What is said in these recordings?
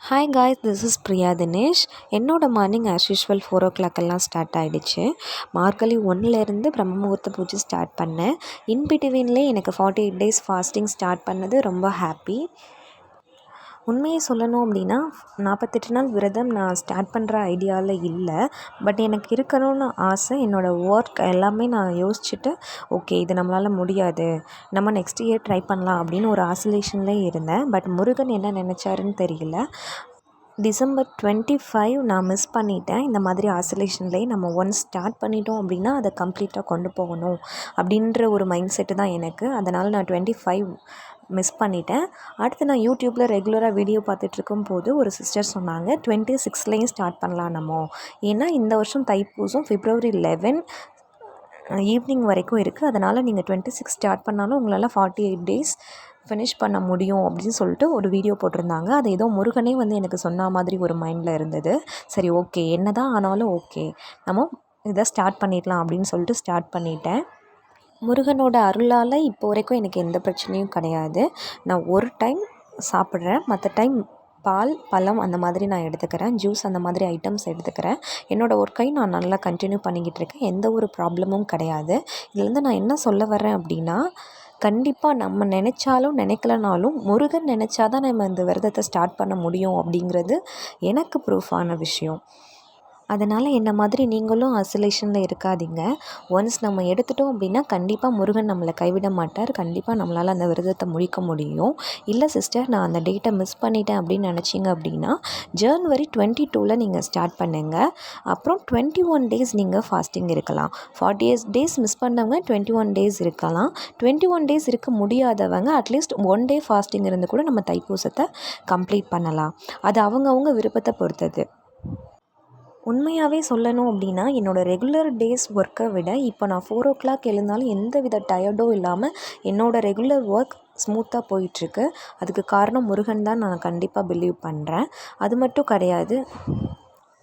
Hi guys, this is Priya Dinesh. என்னோட morning as usual 4 o'clock எல்லாம் start ஆகிடுச்சு. மார்கழி 1லேருந்து பிரம்ம முகூர்த்த பூஜை ஸ்டார்ட் பண்ணேன். இன்பிட்வீன்லேயே எனக்கு 48 days ஃபாஸ்டிங் ஸ்டார்ட் பண்ணது ரொம்ப ஹாப்பி. உண்மையை சொல்லணும் அப்படின்னா 48 நாள் விரதம் நான் ஸ்டார்ட் பண்ணுற ஐடியாவில் இல்லை. பட் எனக்கு இருக்கணும்னு ஆசை. என்னோடய ஒர்க் எல்லாமே நான் யோசிச்சுட்டு ஓகே இது நம்மளால் முடியாது, நம்ம நெக்ஸ்ட் இயர் ட்ரை பண்ணலாம் அப்படின்னு ஒரு ஆசோலேஷன்லேயே இருந்தேன். பட் முருகன் என்ன நினச்சாருன்னு தெரியல. December 25 நான் மிஸ் பண்ணிட்டேன். இந்த மாதிரி ஆசோலேஷன்லேயே நம்ம ஒன்ஸ் ஸ்டார்ட் பண்ணிட்டோம் அப்படின்னா அதை கம்ப்ளீட்டாக கொண்டு போகணும் அப்படின்ற ஒரு மைண்ட் செட்டு தான் எனக்கு. அதனால் நான் 25 மிஸ் பண்ணிட்டேன். அடுத்து நான் யூடியூப்பில் ரெகுலராக வீடியோ பார்த்துட்ருக்கும் போது ஒரு சிஸ்டர் சொன்னாங்க 26லேயும் ஸ்டார்ட் பண்ணலாம் நம்ம. ஏன்னா இந்த வருஷம் தைப்பூசம் February 11 ஈவினிங் வரைக்கும் இருக்குது. அதனால் நீங்கள் 26 ஸ்டார்ட் பண்ணாலும் உங்களால் 48 days ஃபினிஷ் பண்ண முடியும் அப்படின்னு சொல்லிட்டு ஒரு வீடியோ போட்டிருந்தாங்க. அது ஏதோ முருகனே எனக்கு சொன்ன மாதிரி ஒரு மைண்டில் இருந்தது. சரி ஓகே என்ன தான் ஆனாலும் ஓகே நம்ம இதை ஸ்டார்ட் பண்ணிடலாம் அப்படின்னு சொல்லிட்டு ஸ்டார்ட் பண்ணிட்டேன். முருகனோட அருளால் இப்போ வரைக்கும் எனக்கு எந்த பிரச்சனையும் கிடையாது. நான் ஒரு டைம் சாப்பிட்றேன், மற்ற டைம் பால் பழம் அந்த மாதிரி நான் எடுத்துக்கிறேன், ஜூஸ் அந்த மாதிரி ஐட்டம்ஸ் எடுத்துக்கிறேன். என்னோடய ஒர்க்கையும் நான் நல்லா கண்டினியூ பண்ணிக்கிட்டு இருக்கேன். எந்த ஒரு ப்ராப்ளமும் கிடையாது. இதுலேருந்து நான் என்ன சொல்ல வரேன் அப்படின்னா, கண்டிப்பாக நம்ம நினச்சாலும் நினைக்கலனாலும் முருகன் நினச்சா தான் நம்ம இந்த விரதத்தை ஸ்டார்ட் பண்ண முடியும் அப்படிங்கிறது எனக்கு ப்ரூஃபான விஷயம். அதனால் என்ன மாதிரி நீங்களும் ஐசோலேஷனில் இருக்காதீங்க. ஒன்ஸ் நம்ம எடுத்துட்டோம் அப்படின்னா கண்டிப்பாக முருகன் நம்மளை கைவிட மாட்டார். கண்டிப்பாக நம்மளால் அந்த விரதத்தை முடிக்க முடியும். இல்லை சிஸ்டர் நான் அந்த டேட்டை மிஸ் பண்ணிட்டேன் அப்படின்னு நினச்சிங்க அப்படின்னா January 22 நீங்கள் ஸ்டார்ட் பண்ணுங்கள். அப்புறம் 21 days நீங்கள் ஃபாஸ்டிங் இருக்கலாம். 48 days மிஸ் பண்ணவங்க 21 days இருக்கலாம். 21 days இருக்க முடியாதவங்க அட்லீஸ்ட் 1 day ஃபாஸ்டிங் இருந்து கூட நம்ம தைப்பூசத்தை கம்ப்ளீட் பண்ணலாம். அது அவங்கவுங்க விருப்பத்தை பொறுத்தது. உண்மையாகவே சொல்லணும் அப்படின்னா என்னோடய ரெகுலர் டேஸ் ஒர்க்கை விட இப்போ நான் 4 o'clock எழுந்தாலும் எந்த வித டயர்டும் இல்லாமல் என்னோடய ரெகுலர் ஒர்க் ஸ்மூத்தாக போயிட்டுருக்கு. அதுக்கு காரணம் முருகன் தான் நான் கண்டிப்பாக பிலீவ் பண்ணுறேன். அது மட்டும் கிடையாது,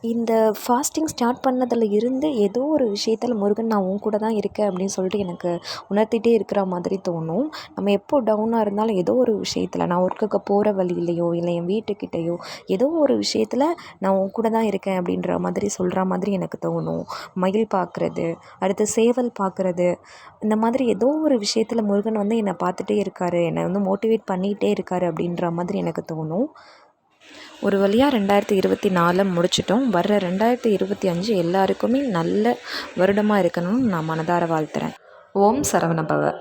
இந்த ஃபாஸ்டிங் ஸ்டார்ட் பண்ணதில் இருந்து ஏதோ ஒரு விஷயத்தில் முருகன் நான் உன் கூட தான் இருக்கேன் அப்படின்னு சொல்லிட்டு எனக்கு உணர்த்திட்டே இருக்கிற மாதிரி தோணும். நம்ம எப்போ டவுனாக இருந்தாலும் ஏதோ ஒரு விஷயத்தில் நான் ஒர்க்குக்கு போகிற வழியிலையோ இல்லை என் வீட்டுக்கிட்டேயோ ஏதோ ஒரு விஷயத்தில் நான் உன் கூட தான் இருக்கேன் அப்படின்ற மாதிரி சொல்கிற மாதிரி எனக்கு தோணும். மயில் பார்க்குறது, அடுத்து சேவல் பார்க்குறது, இந்த மாதிரி ஏதோ ஒரு விஷயத்தில் முருகன் என்னை பார்த்துட்டே இருக்கார், என்னை மோட்டிவேட் பண்ணிகிட்டே இருக்கார் அப்படின்ற மாதிரி எனக்கு தோணும். ஒரு வழியாக 2024 முடிச்சிட்டோம். வர்ற 2025 எல்லாருக்குமே நல்ல வருடமாக இருக்கணும்னு நான் மனதார வாழ்த்துறேன். ஓம் சரவணபவ.